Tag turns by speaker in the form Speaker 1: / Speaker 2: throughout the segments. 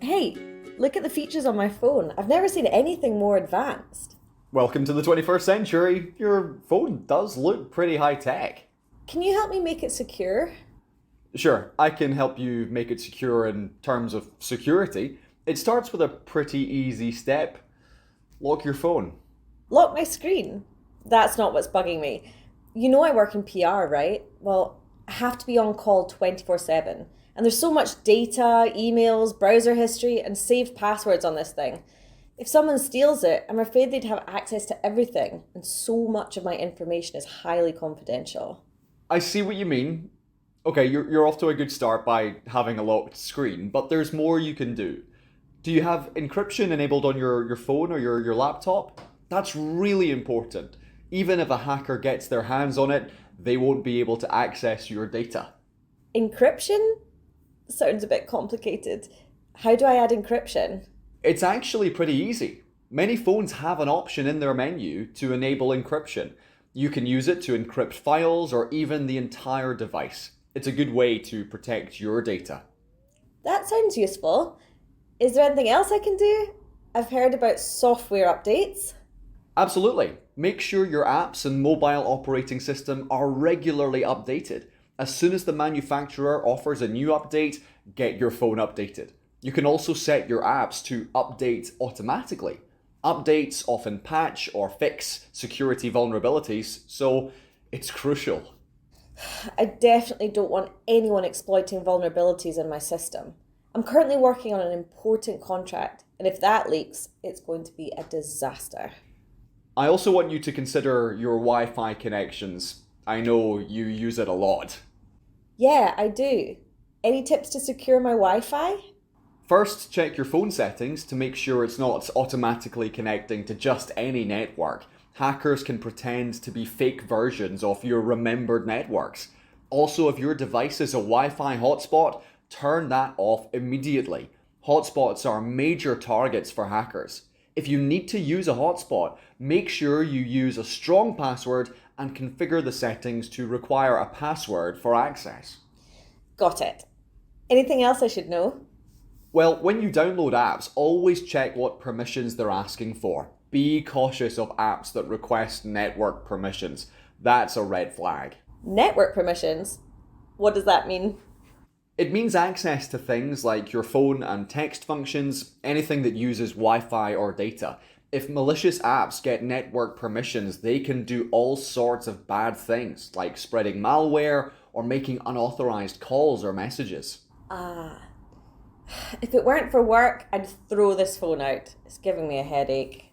Speaker 1: Hey, look at the features on my phone. I've never seen anything more advanced.
Speaker 2: Welcome to the 21st century. Your phone does look pretty high tech.
Speaker 1: Can you help me make it secure?
Speaker 2: Sure, I can help you make it secure in terms of security. It starts with a pretty easy step. Lock your phone.
Speaker 1: Lock my screen. That's not what's bugging me. You know I work in PR, right? Well, I have to be on call 24/7. And there's so much data, emails, browser history, and saved passwords on this thing. If someone steals it, I'm afraid they'd have access to everything, and so much of my information is highly confidential.
Speaker 2: I see what you mean. Okay, you're off to a good start by having a locked screen, but there's more you can do. Do you have encryption enabled on your phone or your laptop? That's really important. Even if a hacker gets their hands on it, they won't be able to access your data.
Speaker 1: Encryption? Sounds a bit complicated. How do I add encryption?
Speaker 2: It's actually pretty easy. Many phones have an option in their menu to enable encryption. You can use it to encrypt files or even the entire device. It's a good way to protect your data.
Speaker 1: That sounds useful. Is there anything else I can do? I've heard about software updates.
Speaker 2: Absolutely. Make sure your apps and mobile operating system are regularly updated. As soon as the manufacturer offers a new update, get your phone updated. You can also set your apps to update automatically. Updates often patch or fix security vulnerabilities, so it's crucial.
Speaker 1: I definitely don't want anyone exploiting vulnerabilities in my system. I'm currently working on an important contract, and if that leaks, it's going to be a disaster.
Speaker 2: I also want you to consider your Wi-Fi connections. I know you use it a lot.
Speaker 1: Yeah, I do. Any tips to secure my Wi Fi?
Speaker 2: First, check your phone settings to make sure it's not automatically connecting to just any network. Hackers can pretend to be fake versions of your remembered networks. Also, if your device is a Wi-Fi hotspot, turn that off immediately. Hotspots are major targets for hackers. If you need to use a hotspot, make sure you use a strong password and configure the settings to require a password for access.
Speaker 1: Got it. Anything else I should know?
Speaker 2: Well, when you download apps, always check what permissions they're asking for. Be cautious of apps that request network permissions. That's a red flag.
Speaker 1: Network permissions? What does that mean?
Speaker 2: It means access to things like your phone and text functions, anything that uses Wi-Fi or data. If malicious apps get network permissions, they can do all sorts of bad things, like spreading malware or making unauthorized calls or messages.
Speaker 1: Ah, if it weren't for work, I'd throw this phone out. It's giving me a headache.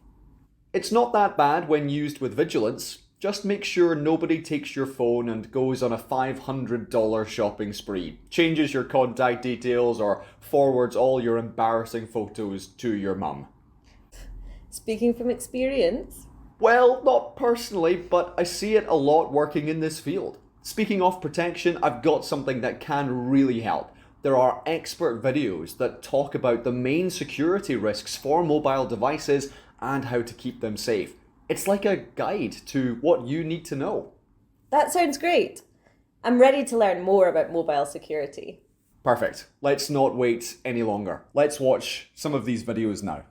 Speaker 2: It's not that bad when used with vigilance. Just make sure nobody takes your phone and goes on a $500 shopping spree, changes your contact details, or forwards all your embarrassing photos to your mum.
Speaker 1: Speaking from experience,
Speaker 2: Well, not personally, but I see it a lot working in this field. Speaking of protection, I've got something that can really help. There are expert videos that talk about the main security risks for mobile devices and how to keep them safe. It's like a guide to what you need to know.
Speaker 1: that sounds great. I'm ready to learn more about mobile security.
Speaker 2: Perfect. Let's not wait any longer. Let's watch some of these videos now.